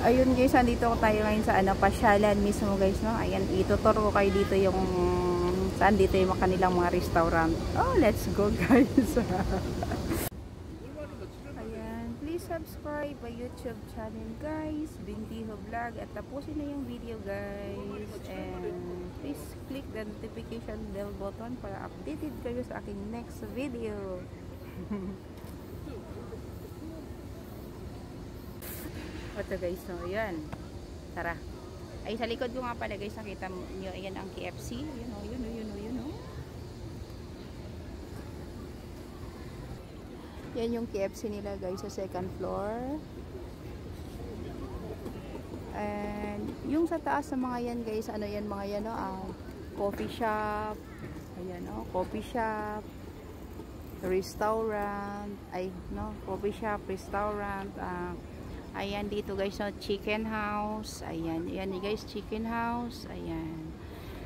Ayun guys, nandito tayo ngayon sa pasyalan mismo guys, no? Ayan, ituturo ko kayo dito yung saan dito yung kanilang mga restaurant. Oh, let's go guys. Ayan, please subscribe my YouTube channel guys, Bintiho Vlog, at tapusin na yung video guys. And please click the notification bell button para updated kayo sa aking next video. Ito guys, so yan. Tara. Ay, sa likod ko nga pala guys, nakita nyo, ayan ang KFC. Yun o, yun o, yun o, yun o. Yan yung KFC nila guys sa second floor. And yung sa taas sa mga yan guys, ano yan mga yan o, coffee shop. Ayan o, coffee shop. Restaurant. Ay, no, coffee shop, restaurant. Ayan dito guys, no, chicken house. Ayan, ayan guys, chicken house. Ayan.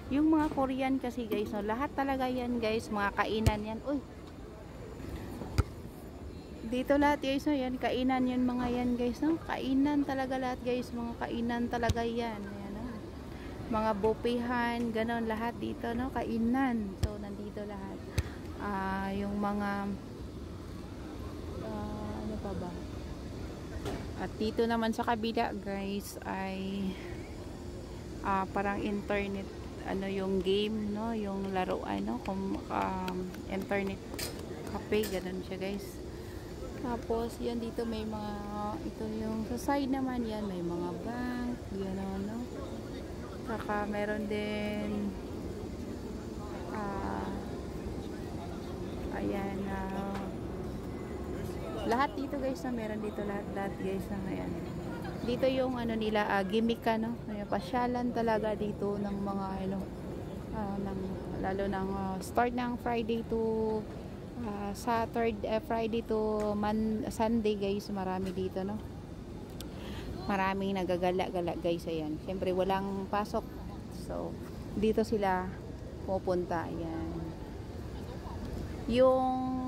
Yung mga Korean kasi guys, no, lahat talaga yan guys, mga kainan yan. Uy. Dito lahat guys, no, yan, kainan yan mga yan guys, no. Kainan talaga lahat guys, mga kainan talaga yan. Ayan, no. Mga buffehan, ganon lahat dito, no, kainan. So, nandito lahat. Yung mga ano pa ba? At dito naman sa kabila guys ay parang internet, ano yung game, no, yung laro, ano, internet cafe, ganun siya guys. Tapos yan dito may mga, ito yung sa side naman yan, may mga bank, gano'n, no. Saka meron din ayan, lahat dito guys, na meron dito lahat guys, na ayan. Dito yung ano nila, gimmick ka, no, pasyalan talaga dito ng mga ano, lalo ng start ng Friday to Saturday, Friday to Sunday guys, marami dito, no. Maraming nagagala-gala guys, ayan. Siyempre walang pasok, so dito sila pupunta. Ayan, yung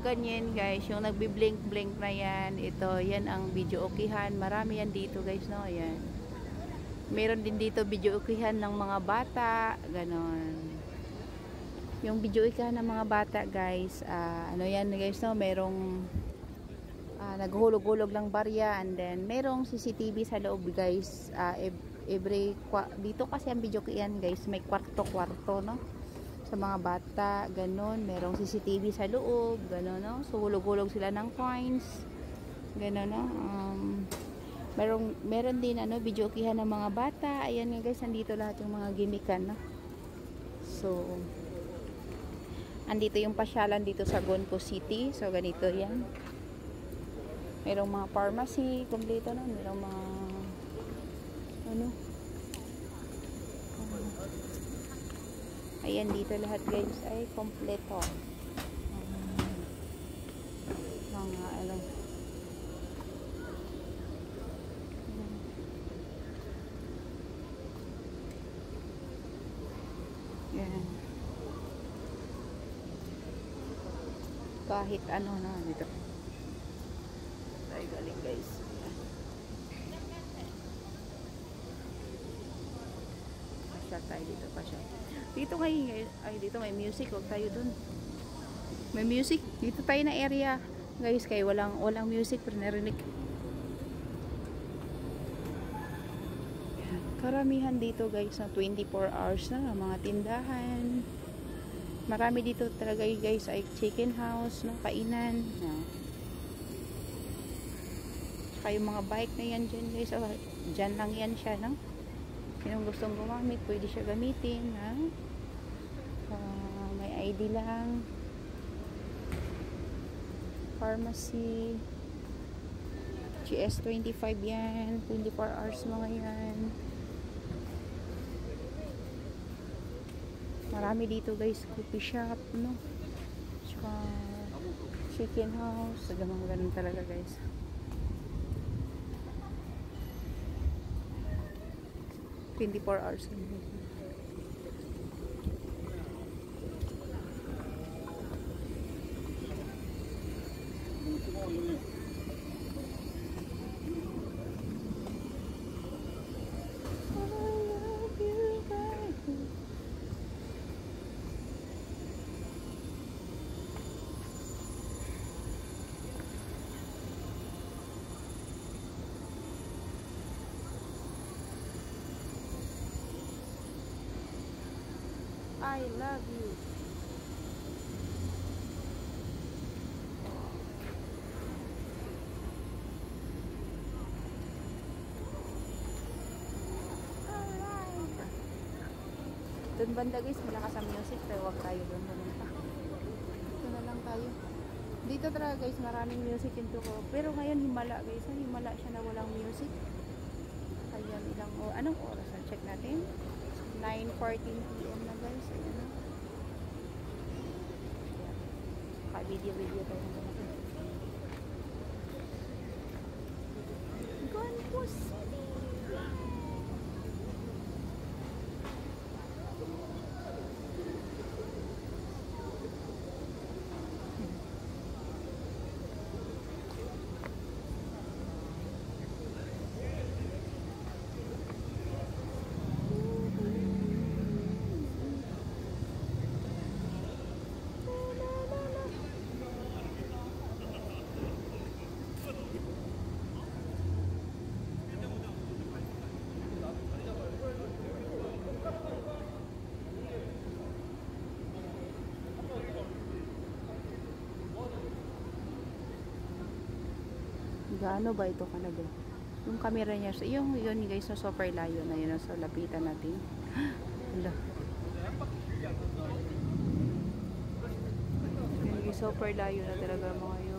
ganyan guys, yung nagbi-blink-blink na yan, ito, yan ang video okihan. Marami yan dito guys, no. Ayan, meron din dito video okihan ng mga bata, ganon. Yung video okihan ng mga bata guys, ano yan guys, no, merong naghulog-hulog lang barya, and then merong CCTV sa loob guys. Dito kasi ang video okihan guys, may kwarto-kwarto, no, sa mga bata, ganon. Merong CCTV sa loob, ganon, no. So hulog-hulog sila ng coins, ganon, no. Meron din ano, video okihan ng mga bata. Ayan nga guys, nandito lahat yung mga gimmickan, no. So andito yung pasyalan dito sa Gonco City. So ganito yan. Merong mga pharmacy, kompleto na. Merong mga ano, ayan dito lahat guys ay kompleto. Mga ano, yan, kahit ano na dito tayo galing guys. Pasya tayo dito, pasya dito ngayon. Ay, dito may music, huwag tayo dun. May music dito tayo na area guys, kaya walang music pero narinig. Karamihan dito guys na 24 hours na mga tindahan. Marami dito talaga guys ay chicken house, no, kainan, no. Saka yung mga bike na yan dyan guys, dyan lang yan siya, no. Sinong gustong gumamit, pwede siya gamitin, ha. May ID lang. Pharmacy, GS25 yan, 24 hours mga yan. Marami dito guys, coffee shop, no, saka chicken house, mga ganun talaga guys. "24 hours I love you. Doon banda guys, malakas ang music, pero wag tayo doon pumunta. Dito na lang tayo. Dito talaga guys, maraming music into ko. Pero ngayon himala guys, himala siya na walang music. Ayan, anong oras? Check natin. 9:14 PM na guys. Ayan na. Ka-video tayo ng ganito. Gonpo City! Gaano ba ito kalaga? Yung camera niya, yung yun guys, na super layo na yun, so lapitan natin. Hala. Yung super layo na talaga mga yun.